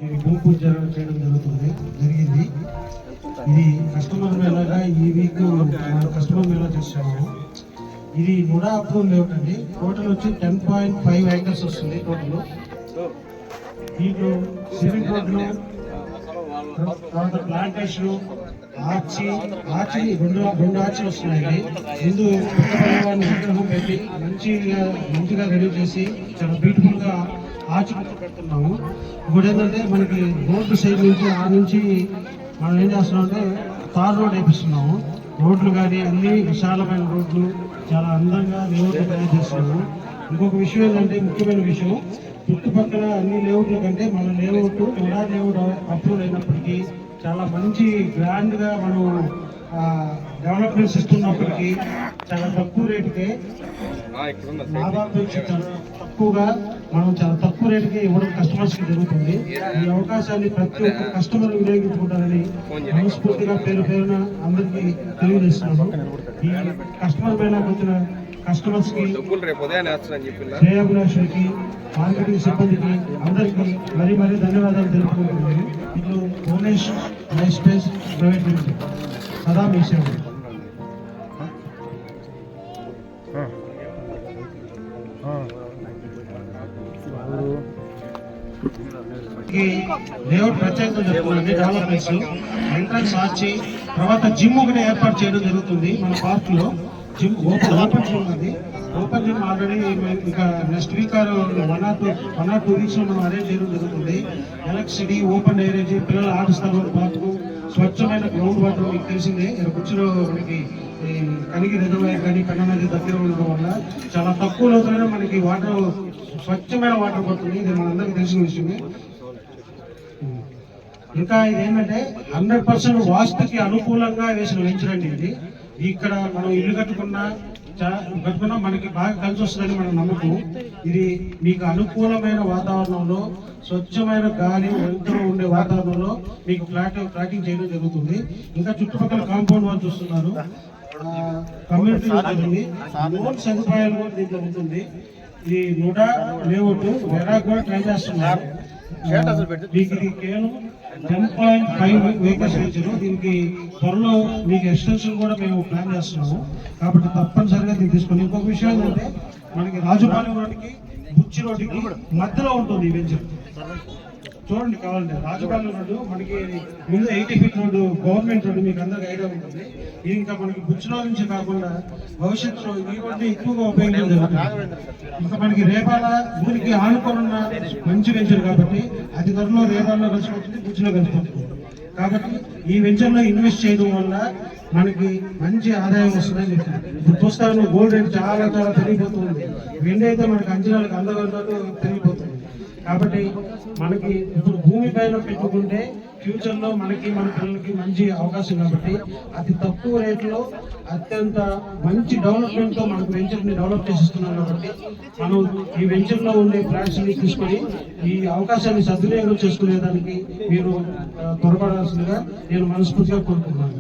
భూమి పూజ చేయడం జరిగింది. ఇది కస్టమర్ మేళాగా ఈ వీక్ కస్టమర్ మేళా చేస్తున్నాము. ఇది నుడా అప్రూవల్ లేఅవుట్ అండి. టోటల్ వచ్చి 10.5 ఏకర్స్ వస్తుంది టోటల్. దీంట్లో సిమెంట్ రోడ్లు, తర్వాత ప్లాంటేషన్, ఆర్చి రెండు ఆర్చిలు వస్తున్నాయి. ముందు విగ్రహం పెట్టి మంచిగా రెడీ చేసి చాలా బ్యూటిఫుల్ గా ఆర్చి పెడుతున్నాము. ఇప్పుడు ఏంటంటే మనకి రోడ్డు సైడ్ నుంచి ఆ నుంచి మనం ఏం చేస్తున్నామంటే తార్ రోడ్ వేపిస్తున్నాము. రోడ్లు కానీ అన్ని విశాలమైన రోడ్లు చాలా అందంగా లేఅవుట్లు తయారు చేస్తున్నాము. ఇంకొక విషయం ఏంటంటే ముఖ్యమైన విషయం, చుట్టుపక్కల అన్ని లేఅవుట్ల కంటే మన లేఅవుట్ ఎలా లేఅవుట్ అప్రూవ్ అయినప్పటికీ చాలా మంచి గ్రాండ్ గా మనం డెవలప్మెంట్స్ ఇస్తున్నప్పటికీ చాలా తక్కువ రేటుకే లాభాపేక్ష తక్కువగా మనం చాలా తక్కువ రేటుకే ఇవ్వడం కస్టమర్స్ కి జరుగుతుంది. ఈ అవకాశాన్ని ప్రతి ఒక్క కస్టమర్ వినియోగించుకుంటారని మనస్ఫూర్తిగా పేరున అందరికీ తెలియజేస్తున్నాము. ఈ కస్టమర్ పైన వచ్చిన కస్టమర్స్ కి, శ్రేయాభిలాషులకి, మార్కెటింగ్ సిబ్బందికి అందరికీ మరీ ధన్యవాదాలు తెలుపుకుంటున్నాను. ఇట్లు Bhuvanesh life space private limited, సదా మీ సేవ. లేఅవుట్ ప్రత్యేకంగా చెప్తున్నాండి. డెవలప్మెంట్స్ ఎంట్రన్స్ ఆర్చి, తర్వాత జిమ్ ఒకటి ఏర్పాటు చేయడం జరుగుతుంది మన పార్క్ లో. జిమ్ ఓపెన్ జిమ్ అది. ఓపెన్ జిమ్ ఆల్రెడీ ఇంకా నెక్స్ట్ వీక్ 1 or 2 వీక్స్ లో మనం అరేంజ్ చేయడం జరుగుతుంది. ఎలక్ట్రిసిటీ, ఓపెన్ డ్రైనేజ్, పిల్లల ఆట స్థలం, పార్కు, స్వచ్ఛమైన గ్రౌండ్ వాటర్. మీకు తెలిసిందే కుర్చీలో మనకి కనిగి రిజర్వాయర్ కానీ పెన్న నది దగ్గర ఉండడం వల్ల చాలా తక్కువ లోతులైనా మనకి వాటర్, స్వచ్ఛమైన వాటర్ పడుతుంది. ఇది మనందరికీ తెలిసిన విషయమే. ఇంకా ఇదేంటంటే 100% వాస్తుకి అనుకూలంగా వేసిన వెంచర్ అండి ఇది. ఇక్కడ మనం ఇల్లు కట్టుకున్నా మనకి బాగా కలిసి వస్తుందని మనం నమ్మకం. ఇది మీకు అనుకూలమైన వాతావరణంలో, స్వచ్ఛమైన గాలి, వెలుతురు ఉండే వాతావరణంలో మీకు ఫ్లాటింగ్ చేయడం జరుగుతుంది. ఇంకా చుట్టుపక్కల కాంపౌండ్ వాళ్ళు చూస్తున్నారు, కమ్యూనిటీ ఉంటుంది, లోన్ సదుపాయాలు కూడా దీంట్లో ఉంటుంది. ఈ నుడా లేఅవుట్ వెరాక్ కూడా ట్రై చేస్తున్నారు. మీకు ఇది కేవలం 10.5 వెహికల్స్ ఇచ్చారు. దీనికి త్వరలో మీకు ఎక్స్టెన్షన్ కూడా మేము ప్లాన్ చేస్తున్నాము. కాబట్టి తప్పనిసరిగా దీన్ని తీసుకొని. ఇంకొక విషయం ఏంటంటే మనకి రాజుపాలెం రోడ్డుకి, బుచ్చి రోడ్డుకి మధ్యలో ఉంటుంది ఈ వెంచర్. చూడండి కావాలంటే రాజుపాలెం రోడ్డు మనకి ముందు 80 feet రోడ్డు గవర్నమెంట్ రోడ్డు మీకు అందరికి ఐడియా ఉంటుంది. ఇది ఇంకా మనకి బుచ్చిలో నుంచి కాకుండా భవిష్యత్తులో ఈ రోడ్డు ఎక్కువగా ఉపయోగించడం జరుగుతుంది. ఇంకా మనకి రేపాల ఊరికి ఆనుకోనున్న మంచి వెంచర్ కాబట్టి అతి త్వరలో రేపాలలో కలిసిపోతుంది, బుచ్చిలో కలిసిపోతుంది. కాబట్టి ఈ వెంచర్ లో ఇన్వెస్ట్ చేయడం వల్ల మనకి మంచి ఆదాయం వస్తుందని చెప్తాను. ఇప్పుడు చూస్తాను గోల్డ్ రేట్ చాలా పెరిగిపోతుంది. వెండి అయితే మనకి అంచనాలకు అందగన్నట్టు పెరిగిపోతుంది. కాబట్టి మనకి ఇప్పుడు భూమి పైన పెట్టుకుంటే ఫ్యూచర్ లో మనకి మన పిల్లలకి మంచి అవకాశం. కాబట్టి అతి తక్కువ రేట్లో అత్యంత మంచి డెవలప్మెంట్ తో మనకు వెంచర్ ని డెవలప్ చేసిస్తున్నాం. కాబట్టి మనం ఈ వెంచర్ లో ఉండే ఫ్లాట్స్ ని తీసుకొని ఈ అవకాశాన్ని సద్వినియోగం చేసుకునేదానికి మీరు త్వరపడాల్సిందిగా నేను మనస్ఫూర్తిగా కోరుకుంటున్నాను.